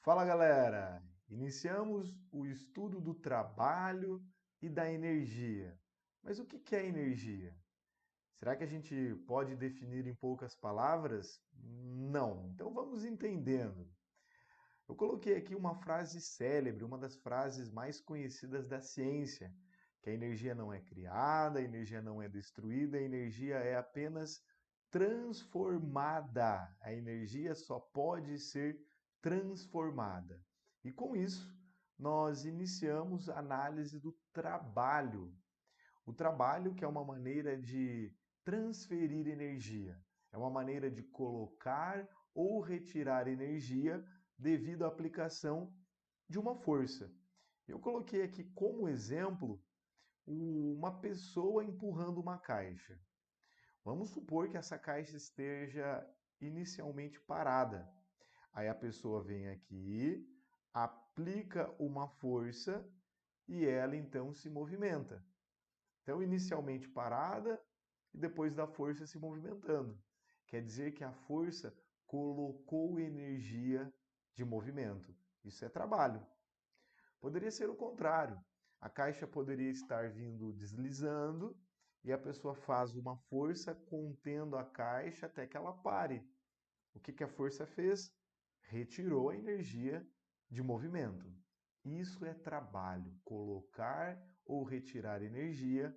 Fala galera! Iniciamos o estudo do trabalho e da energia. Mas o que é energia? Será que a gente pode definir em poucas palavras? Não. Então vamos entendendo. Eu coloquei aqui uma frase célebre, uma das frases mais conhecidas da ciência, que a energia não é criada, a energia não é destruída, a energia é apenas transformada. A energia só pode ser transformada. E com isso, nós iniciamos a análise do trabalho. O trabalho, que é uma maneira de transferir energia, é uma maneira de colocar ou retirar energia devido à aplicação de uma força. Eu coloquei aqui como exemplo uma pessoa empurrando uma caixa. Vamos supor que essa caixa esteja inicialmente parada. Aí a pessoa vem aqui, aplica uma força e ela então se movimenta. Então, inicialmente parada e depois da força se movimentando. Quer dizer que a força colocou energia de movimento. Isso é trabalho. Poderia ser o contrário. A caixa poderia estar vindo deslizando e a pessoa faz uma força contendo a caixa até que ela pare. O que a força fez? Retirou a energia de movimento. Isso é trabalho, colocar ou retirar energia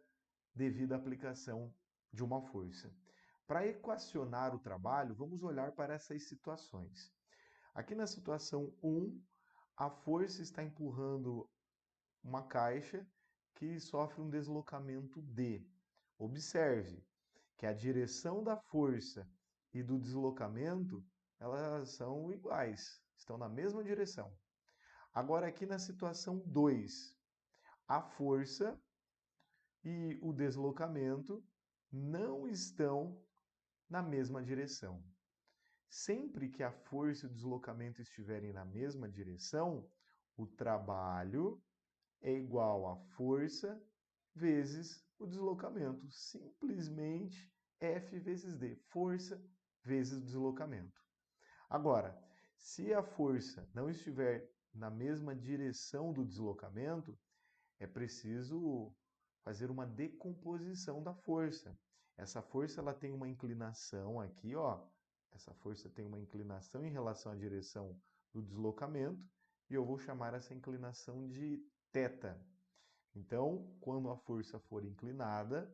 devido à aplicação de uma força. Para equacionar o trabalho, vamos olhar para essas situações. Aqui na situação 1, a força está empurrando uma caixa que sofre um deslocamento D. Observe que a direção da força e do deslocamento, elas são iguais, estão na mesma direção. Agora aqui na situação 2, a força e o deslocamento não estão na mesma direção. Sempre que a força e o deslocamento estiverem na mesma direção, o trabalho é igual a força vezes o deslocamento. Simplesmente F vezes D, força vezes deslocamento. Agora, se a força não estiver na mesma direção do deslocamento, é preciso fazer uma decomposição da força. Essa força ela tem uma inclinação aqui, ó. Essa força tem uma inclinação em relação à direção do deslocamento e eu vou chamar essa inclinação de θ. Então, quando a força for inclinada,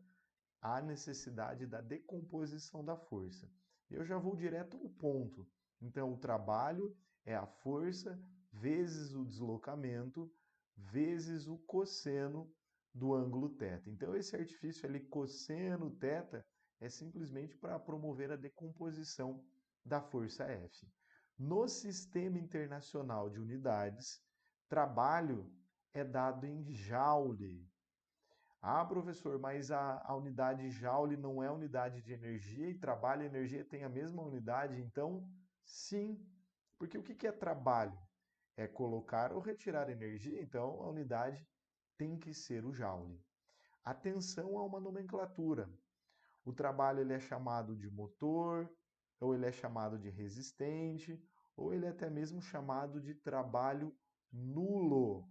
há necessidade da decomposição da força. Eu já vou direto ao ponto. Então, o trabalho é a força vezes o deslocamento vezes o cosseno do ângulo θ. Então, esse artifício ali, cosseno θ, é simplesmente para promover a decomposição da força F. No Sistema Internacional de Unidades, trabalho é dado em joule. Ah, professor, mas a unidade joule não é unidade de energia e trabalho e energia têm a mesma unidade? Então, sim. Porque o que é trabalho? É colocar ou retirar energia, então a unidade tem que ser o joule. Atenção a uma nomenclatura. O trabalho ele é chamado de motor, ou ele é chamado de resistente, ou ele é até mesmo chamado de trabalho nulo.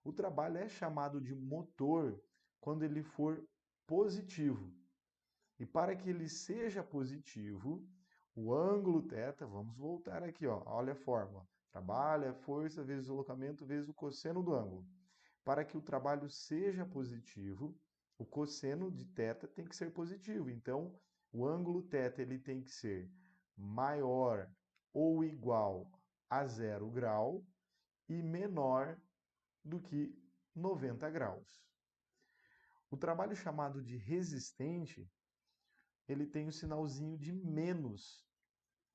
O trabalho é chamado de motor quando ele for positivo. E para que ele seja positivo, o ângulo θ, vamos voltar aqui, ó, olha a fórmula. Trabalho é força vezes deslocamento vezes o cosseno do ângulo. Para que o trabalho seja positivo, o cosseno de θ tem que ser positivo. Então, o ângulo θ ele tem que ser maior ou igual a 0 grau e menor do que 90 graus. O trabalho chamado de resistente, ele tem o sinalzinho de menos.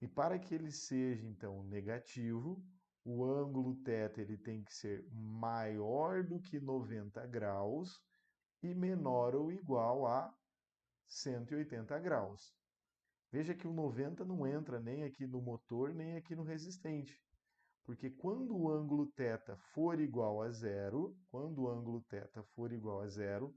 E para que ele seja, então, negativo, o ângulo θ ele tem que ser maior do que 90 graus e menor ou igual a 180 graus. Veja que o 90 não entra nem aqui no motor, nem aqui no resistente. Porque quando o ângulo θ for igual a zero, quando o ângulo θ for igual a zero,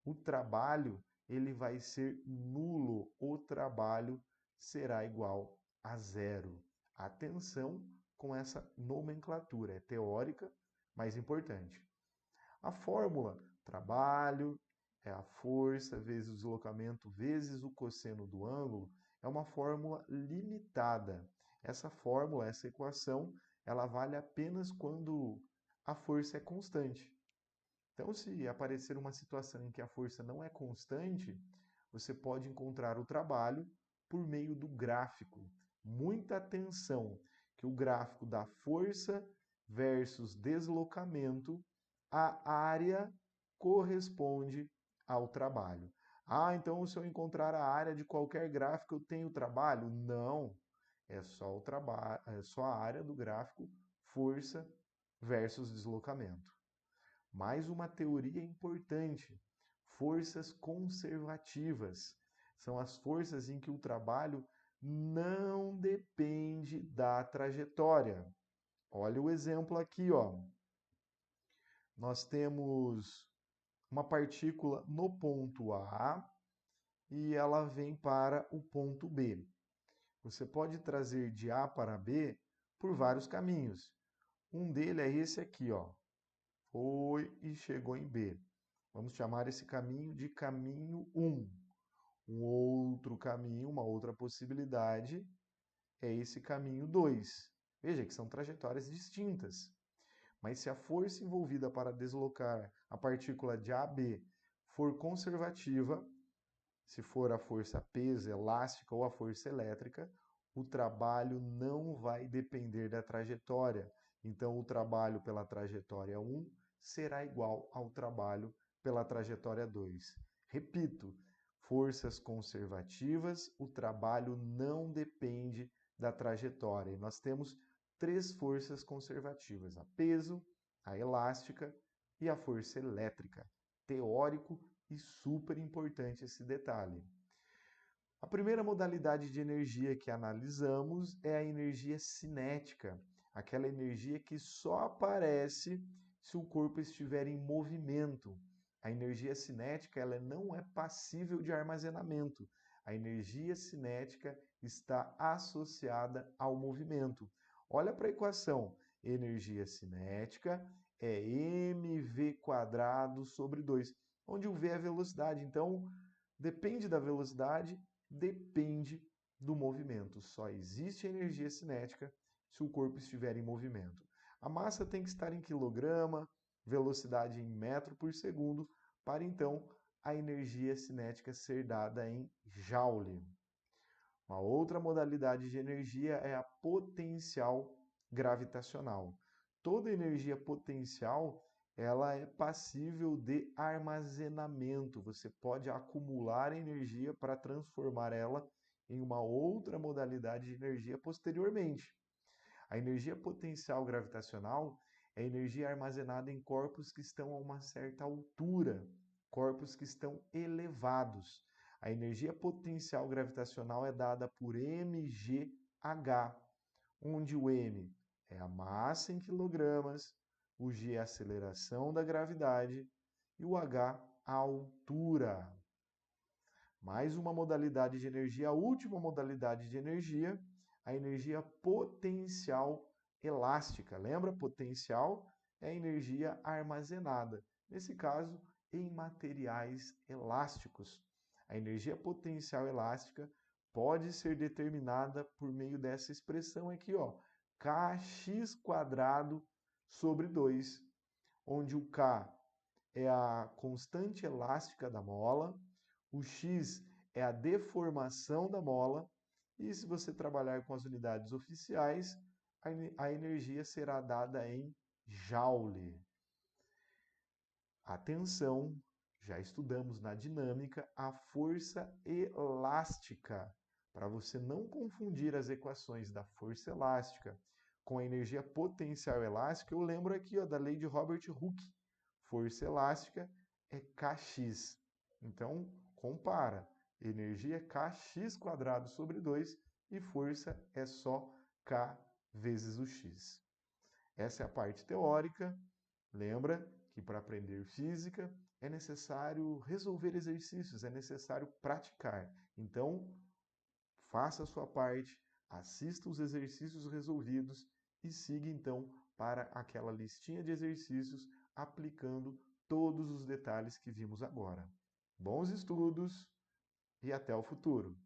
o trabalho ele vai ser nulo, o trabalho será igual a zero. Atenção, com essa nomenclatura. É teórica, mas importante. A fórmula trabalho é a força vezes o deslocamento vezes o cosseno do ângulo, é uma fórmula limitada. Essa fórmula, essa equação, ela vale apenas quando a força é constante. Então, se aparecer uma situação em que a força não é constante, você pode encontrar o trabalho por meio do gráfico. Muita atenção, que o gráfico da força versus deslocamento, a área corresponde ao trabalho. Ah, então se eu encontrar a área de qualquer gráfico, eu tenho trabalho? Não, é só o trabalho, é só a área do gráfico força versus deslocamento. Mais uma teoria importante: forças conservativas. São as forças em que o trabalho não depende da trajetória. Olha o exemplo aqui, ó. Nós temos uma partícula no ponto A e ela vem para o ponto B. Você pode trazer de A para B por vários caminhos. Um deles é esse aqui, ó. Foi e chegou em B. Vamos chamar esse caminho de caminho 1. Um outro caminho, uma outra possibilidade, é esse caminho 2. Veja que são trajetórias distintas. Mas se a força envolvida para deslocar a partícula de A a B for conservativa, se for a força peso, elástica ou a força elétrica, o trabalho não vai depender da trajetória. Então, o trabalho pela trajetória 1 será igual ao trabalho pela trajetória 2. Repito, forças conservativas, o trabalho não depende da trajetória. E nós temos 3 forças conservativas: a peso, a elástica e a força elétrica. Teórico e super importante esse detalhe. A primeira modalidade de energia que analisamos é a energia cinética, aquela energia que só aparece se o corpo estiver em movimento. A energia cinética ela não é passível de armazenamento. A energia cinética está associada ao movimento. Olha para a equação. Energia cinética é mv² sobre 2, onde o v é a velocidade. Então, depende da velocidade, depende do movimento. Só existe energia cinética se o corpo estiver em movimento. A massa tem que estar em quilograma, velocidade em metro por segundo, para então a energia cinética ser dada em joule. Uma outra modalidade de energia é a potencial gravitacional. Toda energia potencial ela é passível de armazenamento. Você pode acumular energia para transformar ela em uma outra modalidade de energia posteriormente. A energia potencial gravitacional é energia armazenada em corpos que estão a uma certa altura, corpos que estão elevados. A energia potencial gravitacional é dada por mgh, onde o m é a massa em quilogramas, o g é a aceleração da gravidade e o h a altura. Mais uma modalidade de energia, a última modalidade de energia, a energia potencial elástica. Lembra? Potencial é energia armazenada, nesse caso, em materiais elásticos. A energia potencial elástica pode ser determinada por meio dessa expressão aqui, ó, kx² sobre 2, onde o k é a constante elástica da mola, o x é a deformação da mola, e se você trabalhar com as unidades oficiais, a energia será dada em joule. Atenção, já estudamos na dinâmica a força elástica. Para você não confundir as equações da força elástica com a energia potencial elástica, eu lembro aqui ó, da lei de Robert Hooke. Força elástica é kx. Então, compara. Energia é kx² sobre 2 e força é só k vezes o x. Essa é a parte teórica. Lembra que para aprender física é necessário resolver exercícios, é necessário praticar. Então, faça a sua parte, assista os exercícios resolvidos e siga então para aquela listinha de exercícios aplicando todos os detalhes que vimos agora. Bons estudos e até o futuro!